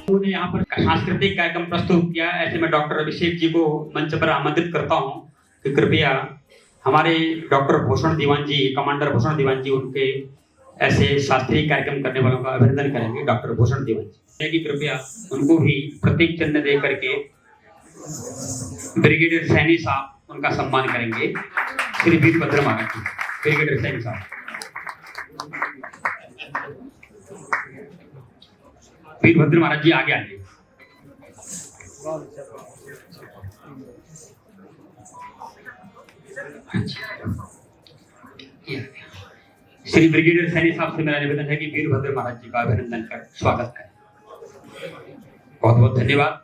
उन्होंने यहाँ पर सांस्कृतिक कार्यक्रम प्रस्तुत किया। ऐसे में डॉक्टर अभिषेक जी को मंच पर आमंत्रित करता हूँ कि कृपया हमारे डॉक्टर भूषण दीवान जी, कमांडर भूषण दीवान जी, उनके ऐसे शास्त्रीय कार्यक्रम करने वालों का अभिनंदन करेंगे। डॉक्टर भूषण दीवान जी कि कृपया उनको भी प्रतीक चिन्ह दे करके ब्रिगेडियर सैनी साहब उनका सम्मान करेंगे। श्री वीरभद्र महाराज जी, ब्रिगेडियर सैनी साहब, वीरभद्र महाराज जी आगे आइए। श्री ब्रिगेडियर सैनी साहब से मेरा निवेदन है कि वीरभद्र महाराज जी का अभिनंदन कर स्वागत करें। बहुत बहुत धन्यवाद।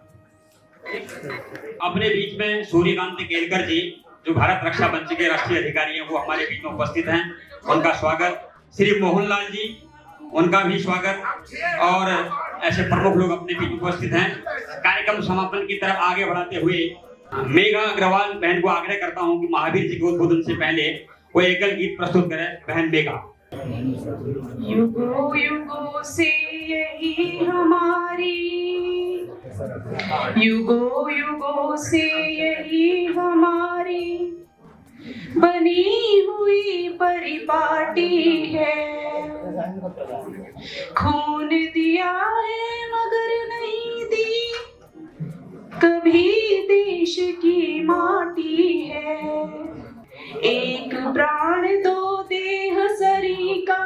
अपने बीच में सूर्यकांत केलकर जी, जो भारत रक्षा मंच के राष्ट्रीय अधिकारी हैं, वो हमारे बीच में उपस्थित हैं। उनका स्वागत। श्री मोहनलाल जी, उनका भी स्वागत। और ऐसे प्रमुख लोग अपने बीच उपस्थित हैं। कार्यक्रम समापन की तरफ आगे बढ़ाते हुए मेघा अग्रवाल बहन को आग्रह करता हूं कि महावीर जी के उद्बोधन से पहले वो एकल गीत प्रस्तुत करें। बहन मेघा। युगों युगों से यही हमारी, युगों युगों से यही हमारी बनी हुई परिपाटी है। खून दिया है मगर नहीं दी कभी देश की माटी है। एक प्राण दो देह सरी का,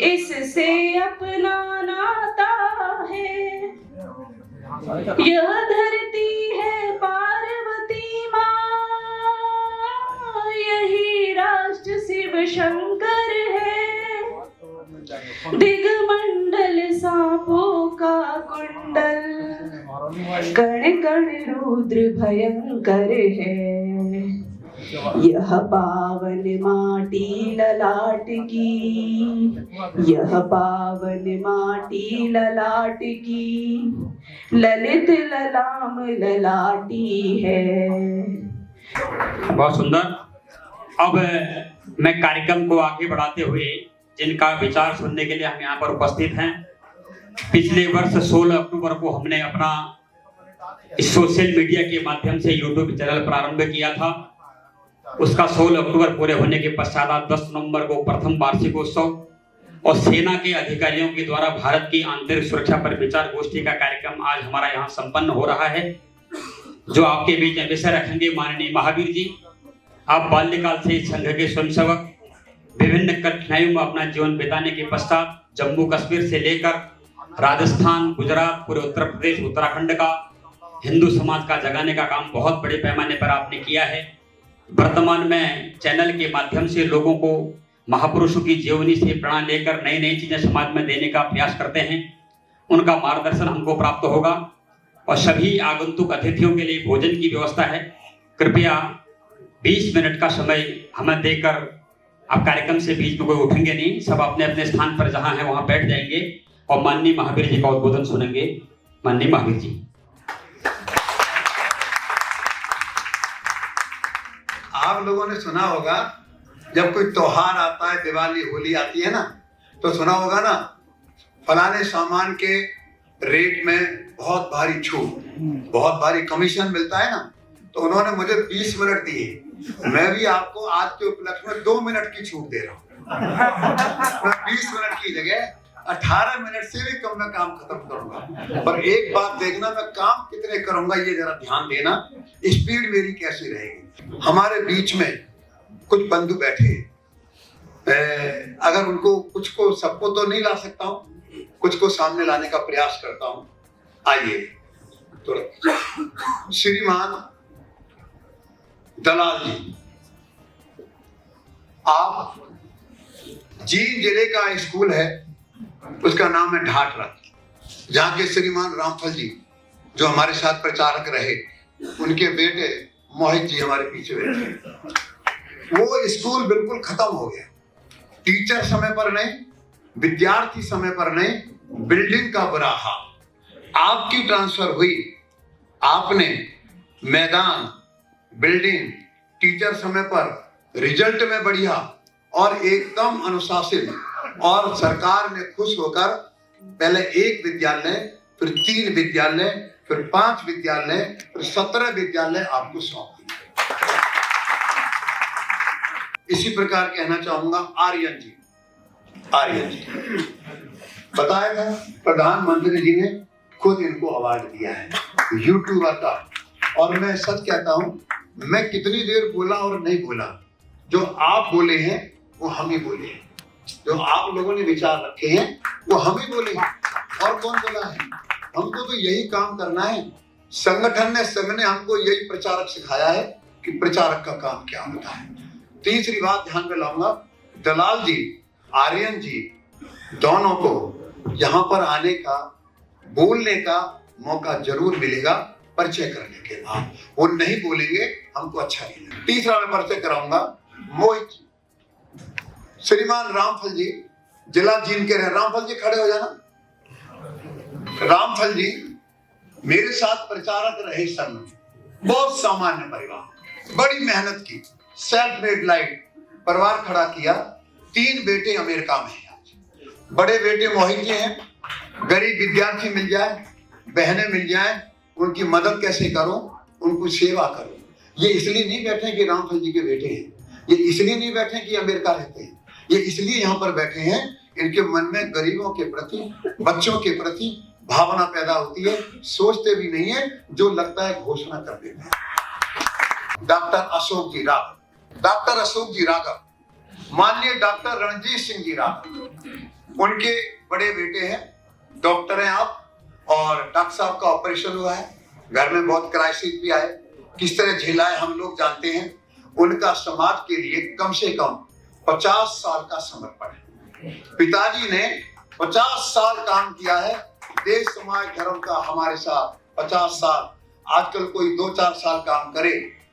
इससे अपना नाता है। यह धरती है पार्वती माँ, यही राष्ट्र शिव शंकर है। दिगमंडल सांपों का कुंडल, कण कण रुद्र भयंकर है। यह पावन माटी ललाट की, यह पावन माटी ललाट की, ललित ललाम ललाटी है। बहुत सुंदर। अब मैं कार्यक्रम को आगे बढ़ाते हुए जिनका विचार सुनने के लिए हम यहाँ पर उपस्थित हैं, पिछले वर्ष 16 अक्टूबर को हमने अपना सोशल मीडिया के माध्यम से यूट्यूब चैनल प्रारंभ किया था। उसका 16 अक्टूबर पूरे होने के पश्चात 10 नवंबर को प्रथम वार्षिकोत्सव और सेना के अधिकारियों के द्वारा भारत की आंतरिक सुरक्षा पर विचार गोष्ठी का कार्यक्रम आज हमारा यहाँ संपन्न हो रहा है। जो आपके बीच में विषय रखेंगे माननीय महावीर जी। आप बाल्यकाल से संघ के स्वयंसेवक, विभिन्न कठिनाइयों में अपना जीवन बिताने के पश्चात जम्मू कश्मीर से लेकर राजस्थान, गुजरात, पूरे उत्तर प्रदेश, उत्तराखंड का हिंदू समाज का जगाने का काम बहुत बड़े पैमाने पर आपने किया है। वर्तमान में चैनल के माध्यम से लोगों को महापुरुषों की जीवनी से प्रेरणा लेकर नई नई चीजें समाज में देने का प्रयास करते हैं। उनका मार्गदर्शन हमको प्राप्त होगा। और सभी आगंतुक अतिथियों के लिए भोजन की व्यवस्था है। कृपया 20 मिनट का समय हमें देकर, आप कार्यक्रम से बीच में कोई उठेंगे नहीं, सब अपने अपने स्थान पर जहां है वहां बैठ जाएंगे और माननीय महावीर जी का उद्बोधन सुनेंगे। माननीय महावीर जी। आप लोगों ने सुना होगा जब कोई त्योहार आता है, दिवाली होली आती है ना, तो सुना होगा ना, फलाने सामान के रेट में बहुत भारी छूट, बहुत भारी कमीशन मिलता है ना। तो उन्होंने मुझे 20 मिनट दिए, मैं भी आपको आज के उपलक्ष्य में 2 मिनट की छूट दे रहा हूँ। मैं 20 मिनट की जगह 18 मिनट से भी कम में काम खत्म करूंगा। पर एक बात देखना, मैं काम कितने करूंगा ये जरा ध्यान देना, स्पीड मेरी कैसी रहेगी। हमारे बीच में कुछ बंधु बैठे, अगर उनको कुछ को सबको तो नहीं ला सकता हूँ, कुछ को सामने लाने का प्रयास करता हूँ। आइए तो श्रीमान दलाल जी, आप जींद जिले का स्कूल है, उसका नाम है ढाटरा, जहाँ के श्रीमान रामफल जी जो हमारे साथ प्रचारक रहे, उनके बेटे मोहित जी हमारे पीछे बैठे। वो स्कूल बिल्कुल खत्म हो गया। टीचर समय पर नहीं, विद्यार्थी समय पर नहीं, बिल्डिंग का बुरा हाल। आपकी ट्रांसफर हुई, आपने मैदान, बिल्डिंग, टीचर समय पर, रिजल्ट में बढ़िया और एकदम अनुशासित, और सरकार ने खुश होकर पहले एक विद्यालय फिर 3 विद्यालय, फिर 5 विद्यालय, फिर 17 विद्यालय आपको सौंप दिए। इसी प्रकार कहना चाहूंगा आर्यन जी बताया था, प्रधानमंत्री जी ने खुद इनको अवार्ड दिया है यूट्यूबर का। और मैं सच कहता हूं, मैं कितनी देर बोला और नहीं बोला, जो आप बोले हैं वो हम ही बोले हैं, जो आप लोगों ने विचार रखे हैं वो हम ही बोले हैं, और कौन बोला है? हमको तो यही काम करना है। संगठन ने संघ ने हमको यही प्रचारक सिखाया है कि प्रचारक का काम क्या होता है। तीसरी बात ध्यान में लाऊंगा, दलाल जी, आर्यन जी दोनों को यहाँ पर आने का, बोलने का मौका जरूर मिलेगा परिचय करने के बाद। वो नहीं बोलेंगे हमको अच्छा नहीं लगेगा। तीसरा मैं परिचय कराऊंगा मोहित जी, श्रीमान रामफल जी, जिला जींद के रहे। रामफल जी खड़े हो जाना। रामफल जी मेरे साथ प्रचारक रहे संघ में, बहुत सामान्य परिवार, बड़ी मेहनत की, सेल्फ मेड लाइफ परिवार खड़ा किया। 3 बेटे अमेरिका में हैं आज। बड़े बेटे मोहित जी हैं, गरीब विद्यार्थी मिल जाए, बहनें मिल जाए, उनकी मदद कैसे करूं, उनको सेवा करूं। ये इसलिए नहीं बैठे कि रामफल जी के बेटे हैं, ये इसलिए नहीं बैठे कि अमेरिका रहते हैं, ये इसलिए यहाँ पर बैठे हैं, इनके मन में गरीबों के प्रति, बच्चों के प्रति भावना पैदा होती है। सोचते भी नहीं है, जो लगता है घोषणा कर देते हैं। डॉक्टर अशोक जी राघव, माननीय डॉक्टर रणजीत सिंह जी राघव, उनके बड़े बेटे हैं, डॉक्टर हैं आप, और डॉक्टर साहब का ऑपरेशन हुआ है, घर में बहुत क्राइसिस भी आए, किस तरह झेला है हम लोग जानते हैं। उनका समाज के लिए कम से कम 50 साल का समर्पण है। पिताजी ने 50 साल काम किया है, देश समाज धर्म का हमारे साथ 50 साल। आजकल कोई 2-4 साल काम करे,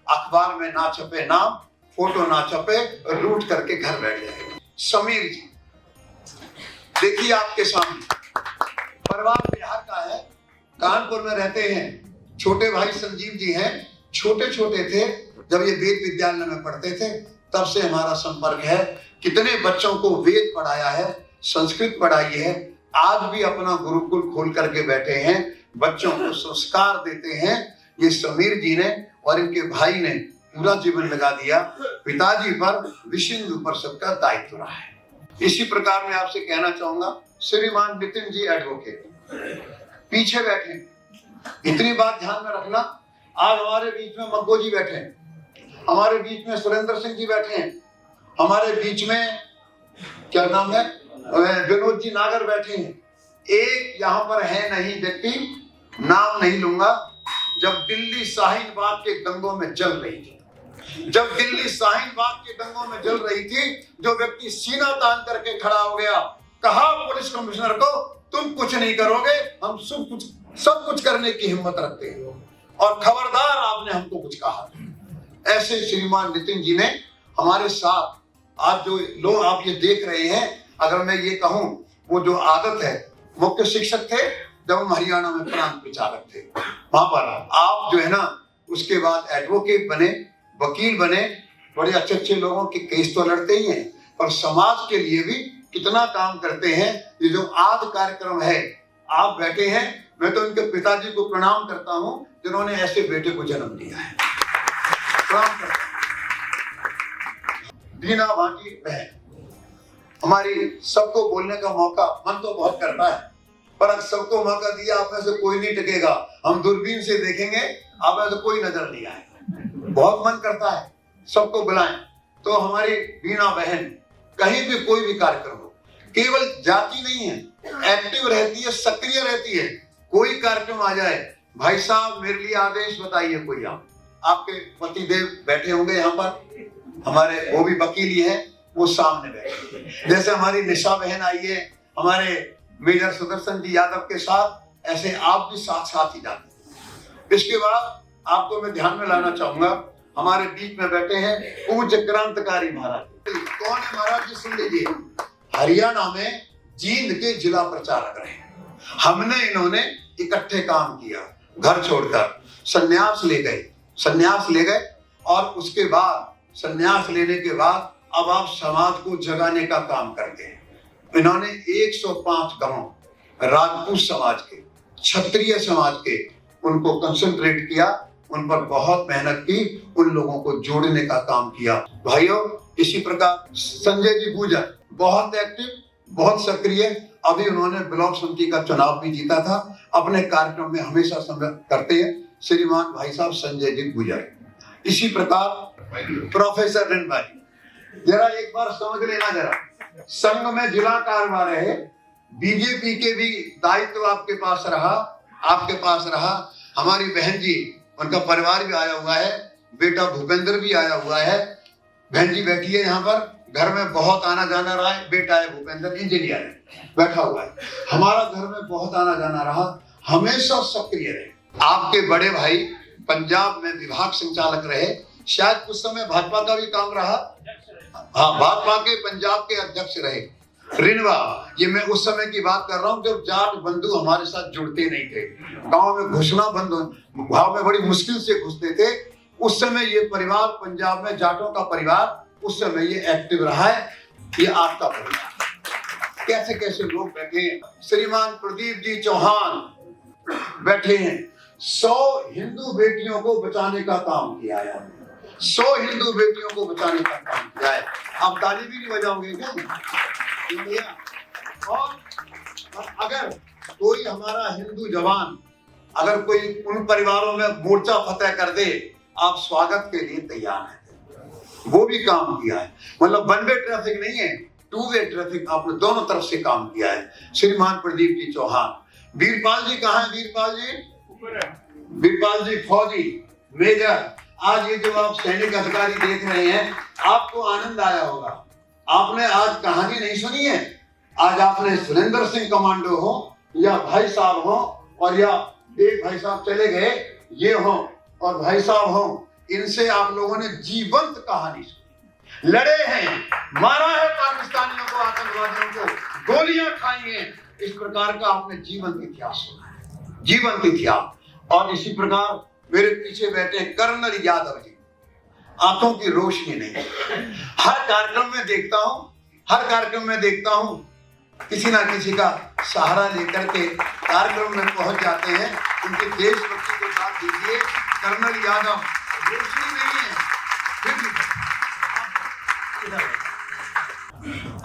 अखबार में ना छपे नाम, फोटो ना छपे, रूट करके घर बैठ जाएगा। समीर जी देखिए आपके सामने, परिवार बिहार का है, कानपुर में रहते हैं। छोटे भाई संजीव जी हैं, छोटे छोटे थे जब ये वेद विद्यालय में पढ़ते थे, तब से हमारा संपर्क है। कितने बच्चों को वेद पढ़ाया है, संस्कृत पढ़ाई है, आज भी अपना गुरुकुल खोल करके बैठे हैं, बच्चों को संस्कार देते हैं। ये समीर जी ने और इनके भाई ने पूरा जीवन लगा दिया। पिताजी पर विशिंदु परिषद का दायित्व रहा है। इसी प्रकार मैं आपसे कहना चाहूंगा, श्रीमान नितिन जी एडवोकेट पीछे बैठे, इतनी बात ध्यान में रखना। आज हमारे बीच में मग्गो जी बैठे हैं, हमारे बीच में सुरेंद्र सिंह जी बैठे हैं, हमारे बीच में क्या नाम है, विनोद जी नागर बैठे हैं। एक यहाँ पर है नहीं व्यक्ति, नाम नहीं लूंगा, जब दिल्ली शाहीन बाग के दंगों में जल रही थी, जब दिल्ली शाहीन बाग के दंगों में जल रही थी, जो व्यक्ति सीना तान करके खड़ा हो गया, कहा पुलिस कमिश्नर को तुम कुछ नहीं करोगे, हम सब कुछ करने की हिम्मत रखते हैं, और खबरदार आपने हमको कुछ कहा। ऐसे श्रीमान नितिन जी ने हमारे साथ, आज जो लोग आप ये देख रहे हैं, अगर मैं ये कहूं, वो जो आदत है, मुख्य शिक्षक थे जब हम हरियाणा में प्रांत प्रचारक थे, वहां पर आप जो है ना, उसके बाद एडवोकेट बने, वकील बने, बड़े अच्छे अच्छे लोगों के केस तो लड़ते ही हैं, पर समाज के लिए भी कितना काम करते हैं। ये जो आज कार्यक्रम है, आप बैठे हैं, मैं तो इनके पिताजी को प्रणाम करता हूं, जिन्होंने ऐसे बेटे को जन्म दिया है, प्रणाम करता हूं। दीना भांजी बहन, हमारी सबको बोलने का मौका मन तो बहुत करता है, पर अब सबको मौका दिया, आप में से कोई नहीं टिकेगा। हम दूरबीन से देखेंगे, आप में से कोई नजर नहीं आएगा। बहुत मन करता है सबको बुलाएं। तो हमारी बीना बहन कहीं भी कोई भी कार्यक्रम हो, केवल जाती नहीं है, एक्टिव रहती है, सक्रिय रहती है। कोई कार्यक्रम आ जाए, भाई साहब मेरे लिए आदेश बताइए कोई। आप आपके पतिदेव बैठे होंगे यहाँ पर, हमारे वो भी वकील ही है, वो सामने बैठे। जैसे हमारी निशा बहन आई है हमारे मेजर सुदर्शन जी यादव के साथ, ऐसे आप भी साथ साथ ही जाते। इसके बाद आपको मैं ध्यान में लाना चाहूंगा, हमारे बीच में बैठे हैं पूज्य क्रांतिकारी महाराज। कौन है महाराज जी, सुन लीजिए। हरियाणा में जींद के जिला प्रचारक रहे, हमने इन्होंने इकट्ठे काम किया, घर छोड़कर संन्यास ले गए, और उसके बाद संन्यास लेने के बाद अब आप समाज को जगाने का काम करते हैं। इन्होंने 105 गांव राजपूत समाज के, क्षत्रिय समाज के, उनको कंसंट्रेट किया, उन पर बहुत मेहनत की, उन लोगों को जोड़ने का काम किया। भाइयों, इसी प्रकार संजय जी गुर्जर बहुत एक्टिव, बहुत सक्रिय, अभी उन्होंने ब्लॉक समिति का चुनाव भी जीता था, अपने कार्यक्रम में हमेशा करते हैं श्रीमान भाई साहब संजय जी गुर्जर। इसी प्रकार प्रोफेसर रणभाई, जरा एक बार समझ लेना, जरा संघ में जिला कार्यवाह रहे, बीजेपी के भी दायित्व आपके पास रहा। हमारी बहन जी, उनका परिवार भी आया हुआ है, बेटा भूपेंद्र भी आया हुआ है, बहन जी बैठी है यहाँ पर, घर में बहुत आना जाना रहा है, बेटा है भूपेंद्र इंजीनियर है, बैठा हुआ है, हमारा घर में बहुत आना जाना रहा, हमेशा सक्रिय रहे। आपके बड़े भाई पंजाब में विभाग संचालक रहे, शायद कुछ समय भाजपा का भी काम रहा, हाँ, भाजपा के पंजाब के अध्यक्ष रहे। रिनवा, ये मैं उस समय की बात कर रहा हूँ जब जाट बंधु हमारे साथ जुड़ते नहीं थे, गांव में घुसना बंद, गांव में बड़ी मुश्किल से घुसते थे। उस समय ये परिवार पंजाब में जाटों का परिवार, उस समय ये एक्टिव रहा है। ये आपका परिवार, कैसे कैसे लोग बैठे हैं। श्रीमान प्रदीप जी चौहान बैठे हैं, 100 हिंदू बेटियों को बचाने का काम किया है, 100 हिंदू बेटियों को बचाने का काम किया है। आप ताली भी नहीं बजाओगे क्या? और अगर कोई हमारा हिंदू जवान, अगर कोई उन परिवारों में मोर्चा फतेह कर दे, आप स्वागत के लिए तैयार हैं। वो भी काम किया है, मतलब वन वे ट्रैफिक नहीं है, 2 वे ट्रैफिक आपने दोनों तरफ से काम किया है। श्रीमान प्रदीप जी चौहान। वीरपाल जी कहाँ है? वीरपाल जी, वीरपाल जी फौजी मेजर। आज ये जो आप सैनिक अधिकारी देख रहे हैं, आपको आनंद आया होगा। आपने आज कहानी नहीं सुनी है, आज आपने सुरेंद्र सिंह कमांडो हो या भाई साहब हो, और या एक भाई साहब चले गए ये हो और भाई साहब हो, इनसे आप लोगों ने जीवंत कहानी सुनी। लड़े हैं, मारा है पाकिस्तानियों को, आतंकवादियों को, गोलियां खाई हैं, इस प्रकार का आपने जीवंत इतिहास सुना है, जीवंत इतिहास। और इसी प्रकार मेरे पीछे बैठे कर्नल यादव जी, आंखों की रोशनी नहीं, हर कार्यक्रम में देखता हूं किसी ना किसी का सहारा लेकर के कार्यक्रम में पहुंच जाते हैं। उनके देशभक्ति को साथ दीजिए। कर्नल यादव रोशनी नहीं है, फिर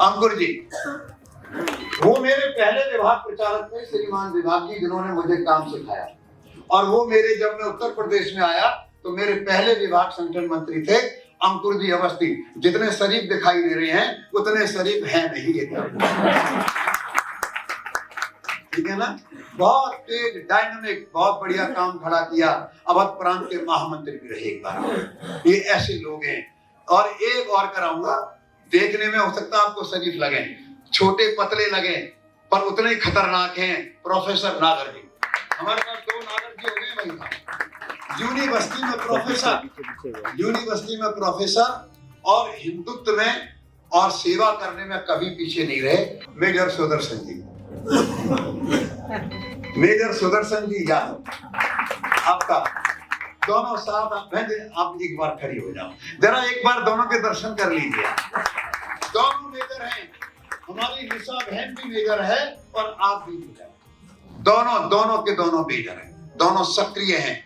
अंकुर जी, वो मेरे पहले विभाग प्रचारक थे, श्रीमान विभाग जी, जिन्होंने मुझे काम सिखाया। और वो मेरे, जब मैं उत्तर प्रदेश में आया तो मेरे पहले विभाग संगठन मंत्री थे अंकुर जी अवस्थी। जितने शरीफ दिखाई दे रहे हैं उतने शरीफ हैं नहीं ये, ठीक है ना। बहुत तेज, डायनामिक, बहुत बढ़िया काम खड़ा किया। अवध प्रांत के महामंत्री भी रहे एक बार। ये ऐसे लोग हैं। और एक और कराऊंगा, देखने में हो सकता है आपको शरीफ लगे, छोटे पतले लगे, पर उतने ही खतरनाक हैं प्रोफेसर नागर जी। हमारे पास 2 नागर जी हो गए भाई साहब। यूनिवर्सिटी में प्रोफेसर और हिंदुत्व में और सेवा करने में कभी पीछे नहीं रहे। मेजर सुदर्शन जी, मेजर सुदर्शन जी यादव, आपका दोनों साथ। आप एक बार खड़ी हो जाओ, जरा एक बार दोनों के दर्शन कर लीजिए। दोनों मेजर हैं, हमारी निशा बहन भी मेजर है और आप भी मेजर, दोनों के दोनों मेजर हैं, दोनों सक्रिय हैं।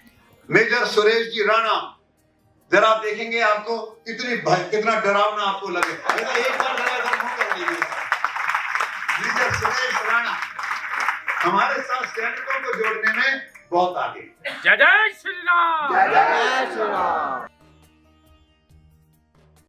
मेजर सुरेश जी राणा, जरा देखेंगे आपको कितना डरावना आपको लगेगा। एक बार कर लीजिए। मेजर सुरेश राणा हमारे साथ सैनिकों को जोड़ने में बहुत आगे। जय जय श्री राम। जय जय श्री राम।